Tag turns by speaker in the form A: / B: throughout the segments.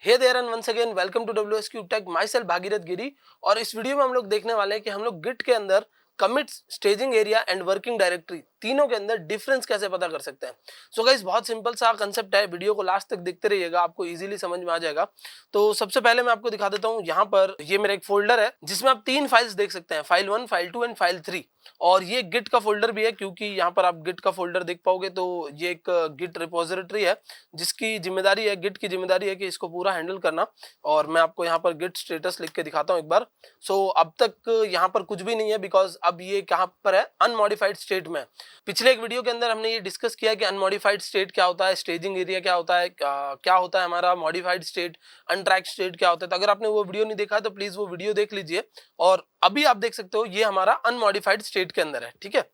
A: Hey there and once again welcome to WS cube tech, myself Bhagirath Giri. और इस video में हम लोग देखने वाले हैं कि हम लोग गिट के अंदर commit, staging area and working directory तीनों के अंदर डिफरेंस कैसे पता कर सकते हैं। सो गाइस, बहुत सिंपल सा कंसेप्ट है, वीडियो को लास्ट तक देखते रहिएगा, आपको इजीली समझ में आ जाएगा। तो सबसे पहले मैं आपको दिखा देता हूँ, यहाँ पर ये मेरा एक फोल्डर है जिसमें आप 3 फाइल्स देख सकते हैं, फाइल 1, फाइल 2 एंड फाइल 3। और ये गिट का फोल्डर भी है, क्योंकि यहाँ पर आप गिट का फोल्डर देख पाओगे तो ये एक गिट रिपोजिटरी है जिसकी जिम्मेदारी है, गिट की जिम्मेदारी है कि इसको पूरा हैंडल करना। और मैं आपको यहाँ पर गिट स्टेटस लिख के दिखाता हूँ एक बार। सो अब तक यहाँ पर कुछ भी नहीं है, बिकॉज अब ये कहाँ पर है, अनमॉडिफाइड स्टेट में। पिछले एक वीडियो के अंदर हमने ये डिस्कस किया कि अनमॉडिफाइड स्टेट क्या होता है, स्टेजिंग एरिया क्या होता है, क्या होता है हमारा मॉडिफाइड स्टेट, अनट्रैक स्टेट क्या होता है। तो अगर आपने वो वीडियो नहीं देखा है तो प्लीज वो वीडियो देख लीजिए। और अभी आप देख सकते हो ये हमारा अनमॉडिफाइड स्टेट के अंदर है। ठीक है,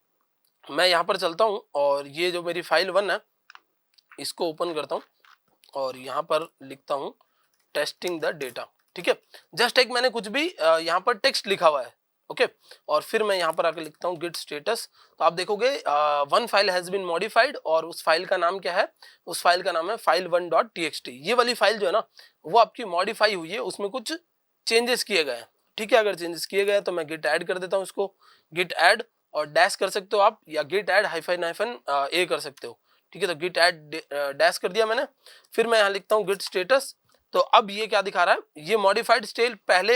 A: मैं यहाँ पर चलता हूँ और ये जो मेरी फाइल 1 है इसको ओपन करता हूँ और यहाँ पर लिखता हूँ टेस्टिंग द डेटा। ठीक है, जस्ट एक मैंने कुछ भी यहाँ पर टेक्स्ट लिखा हुआ है। ओके, और फिर मैं यहाँ पर आकर लिखता हूँ गिट स्टेटस। तो आप देखोगे 1 फाइल हैज बीन मॉडिफाइड, और उस फाइल का नाम क्या है, उस फाइल का नाम है file1.txt। ये वाली फाइल जो है ना वो आपकी मॉडिफाई हुई है, उसमें कुछ चेंजेस किए गए हैं। ठीक है, अगर चेंजेस किए गए तो मैं गिट ऐड कर देता हूँ इसको, गिट ऐड और डैश कर सकते हो आप, या गिट ऐड हाइफन ए कर सकते हो। ठीक है, तो गिट ऐड डैश कर दिया मैंने। फिर मैं यहाँ लिखता हूँ गिट स्टेटस। तो अब ये क्या दिखा रहा है, ये मॉडिफाइड स्टेट पहले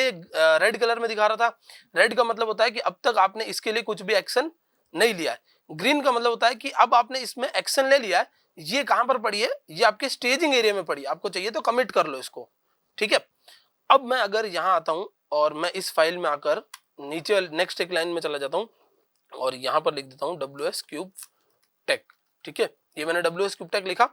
A: रेड कलर में दिखा रहा था। रेड का मतलब होता है कि अब तक आपने इसके लिए कुछ भी एक्शन नहीं लिया है। ग्रीन का मतलब होता है कि अब आपने इसमें एक्शन ले लिया है। ये कहां पर पड़ी है, ये आपके स्टेजिंग एरिया में पड़ी है, आपको चाहिए तो कमिट कर लो इसको। ठीक है, अब मैं अगर यहाँ आता हूँ और मैं इस फाइल में आकर नीचे नेक्स्ट एक लाइन में चला जाता हूँ और यहाँ पर लिख देता हूँ WS क्यूब टेक। ठीक है, ये मैंने WS क्यूब टेक लिखा।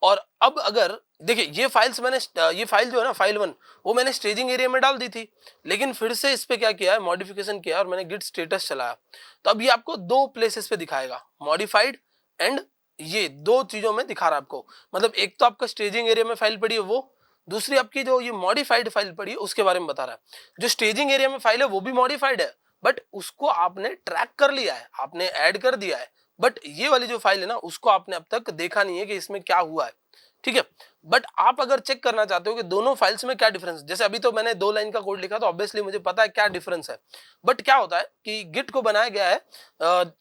A: और अब अगर देखिए ये फाइल्स मैंने ये फाइल जो है ना फाइल 1, वो मैंने स्टेजिंग एरिया में डाल दी थी, लेकिन फिर से इस पे क्या किया है, मॉडिफिकेशन किया और मैंने गिट स्टेटस चलाया। तो अब ये आपको 2 प्लेसेस पे दिखाएगा, मॉडिफाइड एंड ये 2 चीजों में दिखा रहा है आपको। मतलब एक तो आपका स्टेजिंग एरिया में फाइल पड़ी है वो, दूसरी आपकी जो ये मॉडिफाइड फाइल पड़ी है उसके बारे में बता रहा है। जो स्टेजिंग एरिया में फाइल है वो भी मॉडिफाइड है, बट उसको आपने ट्रैक कर लिया है, आपने ऐड कर दिया है। बट ये वाली जो फाइल है ना उसको आपने अब तक देखा नहीं है कि इसमें क्या हुआ है। ठीक है, बट आप अगर चेक करना चाहते हो कि दोनों फाइल्स में क्या डिफरेंस, जैसे अभी तो मैंने 2 लाइन का कोड लिखा तो ऑब्वियसली मुझे पता है क्या डिफरेंस है। बट क्या होता है कि गिट को बनाया गया है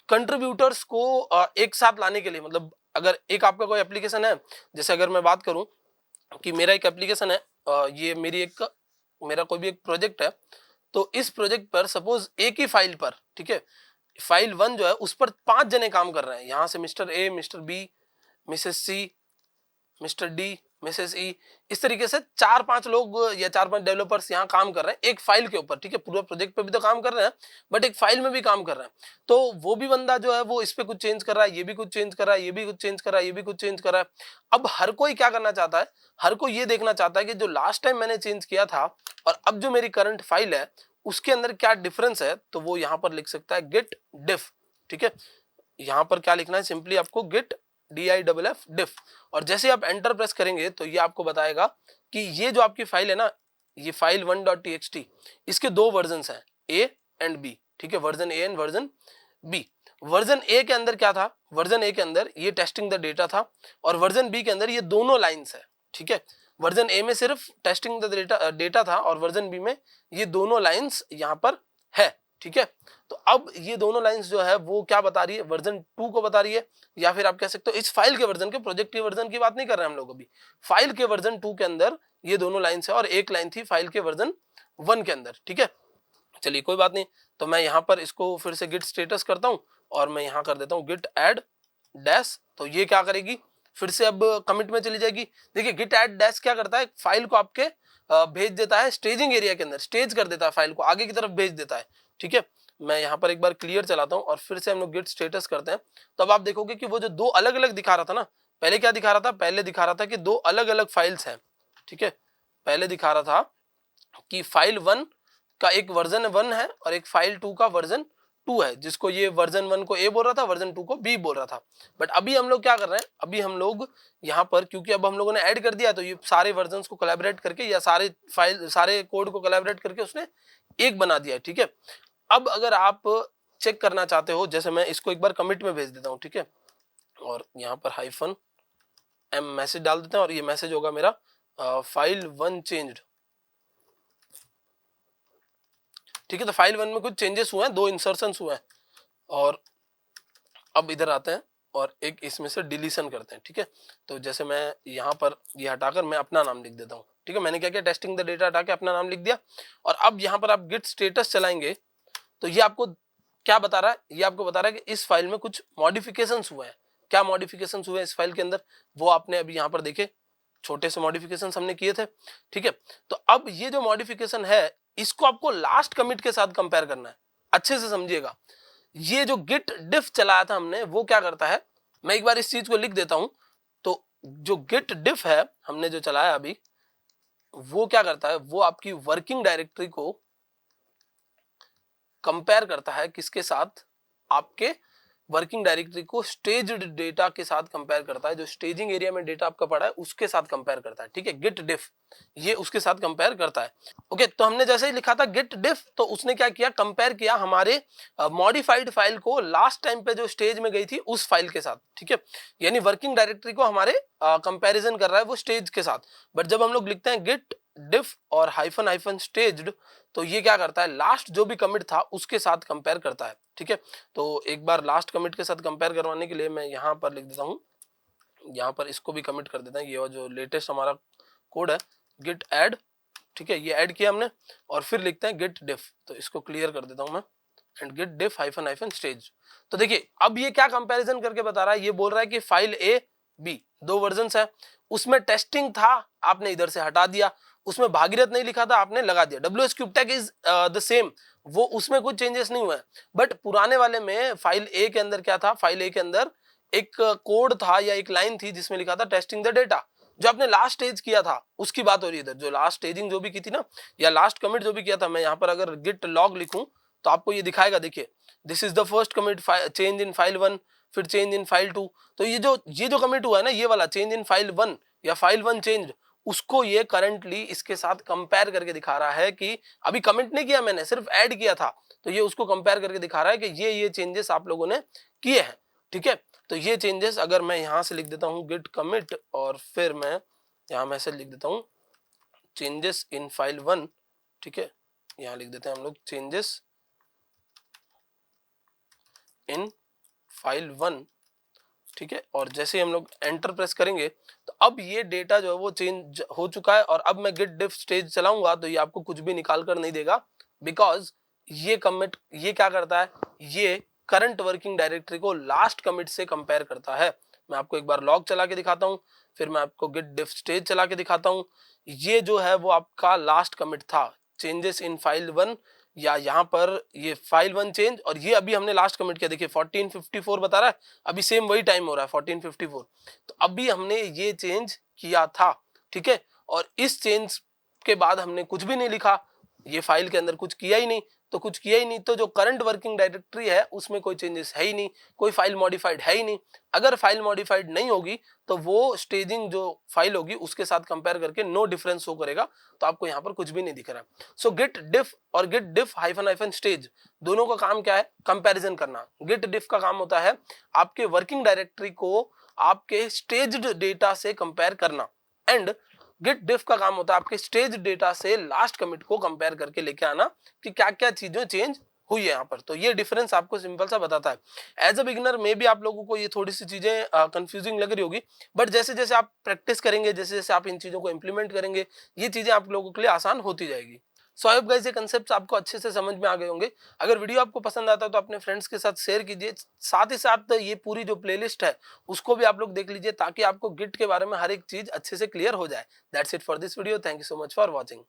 A: कंट्रीब्यूटर्स को एक साथ लाने के लिए। मतलब अगर एक आपका कोई एप्लीकेशन है, जैसे अगर मैं बात करूं कि मेरा एक एप्लीकेशन है, ये मेरा कोई भी एक प्रोजेक्ट है, तो इस प्रोजेक्ट पर सपोज एक ही फाइल पर, ठीक है, फाइल 1 जो है उस पर 5 जने काम कर रहे हैं। यहां से mister A, mister B, missus C, mister D, missus E, इस तरीके से 4-5 लोग या 4-5 डेवलपर्स यहाँ काम कर रहे हैं एक फाइल के ऊपर। ठीक है, पूरा प्रोजेक्ट पे भी तो काम कर रहे हैं, बट एक फाइल में भी काम कर रहे हैं। तो वो भी बंदा जो है वो इस पे कुछ चेंज कर रहा है, ये भी कुछ चेंज कर रहा है, ये भी कुछ चेंज कर रहा है, ये भी कुछ चेंज कर रहा है। अब हर कोई क्या करना चाहता है, हर कोई ये देखना चाहता है कि जो लास्ट टाइम मैंने चेंज किया था और अब जो मेरी करंट फाइल है उसके अंदर क्या डिफरेंस है। तो वो यहाँ पर लिख सकता है गिट डिफ। ठीक है, यहाँ पर क्या लिखना है, सिंपली आपको गिट DIFF डिफ। और जैसे आप एंटर प्रेस करेंगे तो ये आपको बताएगा कि ये जो आपकी फाइल है ना, ये फाइल 1.txt, इसके 2 वर्जन्स हैं, A एंड B। ठीक है, version A and version B। Version A के अंदर क्या था, वर्जन A के अंदर ये टेस्टिंग द डेटा था, और वर्जन B के अंदर ये दोनों लाइंस है। ठीक है, वर्जन A में सिर्फ टेस्टिंग द डेटा था और वर्जन B में ये दोनों लाइंस यहाँ पर है। ठीक है, तो अब ये दोनों लाइंस जो है वो क्या बता रही है, वर्जन 2 को बता रही है, या फिर आप कह सकते हो इस फाइल के वर्जन के, प्रोजेक्ट के वर्जन की बात नहीं कर रहे हैं हम लोग अभी, फाइल के वर्जन 2 के अंदर ये दोनों लाइंस है और एक लाइन थी फाइल के वर्जन 1 के अंदर। ठीक है, चलिए कोई बात नहीं। तो मैं यहाँ पर इसको फिर से गिट स्टेटस करता हूँ और मैं यहाँ कर देता हूँ गिट ऐड डैश। तो ये क्या करेगी, फिर से अब कमिट में चली जाएगी। देखिए गिट ऐड डैश क्या करता है, फाइल को आपके भेज देता है स्टेजिंग एरिया के अंदर, स्टेज कर देता है, फाइल को आगे की तरफ भेज देता है। ठीक है, मैं यहाँ पर एक बार क्लियर चलाता हूँ और फिर से हम लोग गिट स्टेटस करते हैं। तो अब आप देखोगे कि वो जो 2 अलग अलग दिखा रहा था ना, पहले क्या दिखा रहा था, पहले दिखा रहा था कि 2 अलग अलग फाइल्स हैं। ठीक है, पहले दिखा रहा था कि फाइल 1 का एक वर्जन 1 है और एक फाइल 2 का वर्जन 2 है, जिसको ये वर्जन 1 को A बोल रहा था, वर्जन 2 को B बोल रहा था। बट अभी हम लोग क्या कर रहे हैं, अभी हम लोग यहाँ पर, क्योंकि अब हम लोगों ने ऐड कर दिया तो ये सारे वर्जन्स को कोलैबोरेट करके या सारे कोड को कोलैबोरेट करके उसने एक बना दिया है। ठीक है, अब अगर आप चेक करना चाहते हो, जैसे मैं इसको एक बार कमिट में भेज देता हूँ। ठीक है, और यहाँ पर -m मैसेज डाल देते हैं और ये मैसेज होगा मेरा फाइल 1 चेंज्ड, ठीक है। तो फाइल 1 में कुछ चेंजेस हुए हैं, 2 इंसर्शंस हुए हैं, और अब इधर आते हैं और एक इसमें से डिलीशन करते हैं, ठीक है। तो जैसे मैं यहाँ पर ये हटाकर मैं अपना नाम लिख देता हूँ, ठीक है। मैंने क्या किया, टेस्टिंग द डेटा हटा के अपना नाम लिख दिया। और अब यहाँ पर आप गिट स्टेटस चलाएंगे तो ये आपको क्या बता रहा है, ये आपको बता रहा है कि इस फाइल में कुछ मॉडिफिकेशंस हुए हैं। क्या मॉडिफिकेशंस हुए हैं इस फाइल के अंदर, वो आपने अभी यहाँ पर देखे, छोटे से मॉडिफिकेशंस हमने किए थे, ठीक है। तो अब ये जो मॉडिफिकेशन है इसको आपको लास्ट कमिट के साथ कंपेयर करना है, अच्छे से समझिएगा। ये जो गिट डिफ चलाया था हमने वो क्या करता है, मैं एक बार इस चीज को लिख देता हूं। तो जो गिट डिफ है हमने जो चलाया अभी, वो क्या करता है, वो आपकी वर्किंग डायरेक्टरी को कंपेयर करता है किसके साथ, आपके वर्किंग डायरेक्टरी को स्टेज्ड डेटा के साथ कंपेयर करता है। जो स्टेजिंग एरिया में डेटा आपका पड़ा है उसके साथ कंपेयर करता है, ठीक है। गिट डिफ ये उसके साथ कंपेयर करता है। ओके, तो हमने जैसे ही लिखा था गिट डिफ, तो उसने क्या किया, कंपेयर किया हमारे मॉडिफाइड फाइल को लास्ट टाइम पे जो स्टेज में गई थी उस फाइल के साथ, ठीक है। यानी वर्किंग डायरेक्टरी को हमारे कंपेरिजन कर रहा है वो स्टेज के साथ। बट जब हम लोग लिखते हैं गिट डिफ और हाइफन हाइफन स्टेज्ड, तो ये क्या करता है, लास्ट जो भी कमिट था उसके साथ कंपेयर करता है, ठीक है। तो एक बार लास्ट कमिट के साथ कंपेयर करवाने के लिए मैं यहाँ पर लिख देता हूँ, यहाँ पर इसको भी कमिट कर देता है, ये जो लेटेस्ट हमारा कोड है गिट ऐड, ठीक है, ये ऐड किया हमने। और फिर लिखते हैं गिट डिफ, तो इसको क्लियर कर देता हूँ मैं, and git diff hyphen hyphen stage. तो देखिए अब ये क्या कंपैरिजन करके बता रहा है, ये बोल रहा है कि फाइल ए बी 2 वर्जन्स है, उसमें टेस्टिंग था आपने इधर से हटा दिया, उसमें भागीरथ नहीं लिखा था आपने लगा दिया, WS cube tag is the same, वो उसमें कुछ चेंजेस नहीं हुए। बट पुराने वाले में फाइल ए के अंदर क्या था, फाइल ए के अंदर एक कोड था या एक लाइन थी जिसमें लिखा था टेस्टिंग द डेटा, जो आपने लास्ट स्टेज किया था उसकी बात हो रही है इधर, जो लास्ट स्टेजिंग जो भी की थी ना, या लास्ट कमिट जो भी किया था। मैं यहाँ पर अगर गिट लॉग लिखूं तो आपको ये दिखाएगा, देखिए this is the first commit change in file 1, फिर चेंज इन फाइल 2। तो ये जो कमिट हुआ है ना, ये वाला चेंज इन फाइल 1 या फाइल 1 चेंज, उसको ये करंटली इसके साथ कंपेयर करके दिखा रहा है कि अभी कमिट नहीं किया मैंने, सिर्फ ऐड किया था, तो ये उसको कंपेयर करके दिखा रहा है कि ये चेंजेस आप लोगों ने किए हैं, ठीक है। तो ये चेंजेस अगर मैं यहाँ से लिख देता हूँ गिट कमिट, और फिर मैं यहाँ मैसेज लिख देता हूँ चेंजेस इन फाइल 1, ठीक है, यहाँ लिख देते हैं हम लोग चेंजेस इन फाइल 1, ठीक है। और जैसे ही हम लोग एंटर प्रेस करेंगे तो अब ये डेटा जो है वो चेंज हो चुका है। और अब मैं गिट डिफ स्टेज चलाऊंगा तो ये आपको कुछ भी निकाल कर नहीं देगा, बिकॉज ये कमिट ये क्या करता है, ये करंट वर्किंग डायरेक्टरी को लास्ट कमिट से कंपेयर करता है। मैं आपको एक बार लॉग चला के दिखाता हूँ, फिर मैं आपको गिट डिफ स्टेज चला के दिखाता हूँ। ये जो है वो आपका लास्ट कमिट था, चेंजेस इन फाइल 1, या यहाँ पर ये फाइल 1 चेंज, और ये अभी हमने लास्ट कमिट किया, देखिए 1454 बता रहा है, अभी सेम वही टाइम हो रहा है 1454। तो अभी हमने ये चेंज किया था, ठीक है। और इस चेंज के बाद हमने कुछ भी नहीं लिखा, ये फाइल के अंदर कुछ किया ही नहीं, तो कुछ किया ही नहीं तो जो करंट वर्किंग डायरेक्टरी है उसमें कोई चेंजेस है ही नहीं, कोई फाइल मॉडिफाइड है ही नहीं। अगर फाइल मॉडिफाइड नहीं होगी तो वो स्टेजिंग जो फाइल होगी उसके साथ कंपेयर करके नो डिफरेंस शो करेगा, तो आपको यहाँ पर कुछ भी नहीं दिख रहा। सो गिट डिफ और Git diff hyphen hyphen stage दोनों का काम क्या है, कंपैरिजन करना। गिट डिफ का काम होता है आपके वर्किंग डायरेक्टरी को आपके स्टेज्ड डेटा से कंपेयर करना, एंड गिट डिफ का काम होता है आपके स्टेज डेटा से लास्ट कमिट को कंपेयर करके लेके आना कि क्या क्या चीजें चेंज हुई है यहाँ पर। तो ये डिफरेंस आपको सिंपल सा बताता है। एज अ बिगिनर में भी आप लोगों को ये थोड़ी सी चीजें कंफ्यूजिंग लग रही होगी, बट जैसे जैसे आप प्रैक्टिस करेंगे, जैसे जैसे आप इन चीजों को इंप्लीमेंट करेंगे, ये चीजें आप लोगों के लिए आसान होती जाएगी। सो आई होप गाइस ये कंसेप्ट्स आपको अच्छे से समझ में आ गए होंगे। अगर वीडियो आपको पसंद आता है तो अपने फ्रेंड्स के साथ शेयर कीजिए, साथ ही साथ ये पूरी जो प्लेलिस्ट है उसको भी आप लोग देख लीजिए, ताकि आपको गिट के बारे में हर एक चीज अच्छे से क्लियर हो जाए। That's it for this video, thank you so much for watching.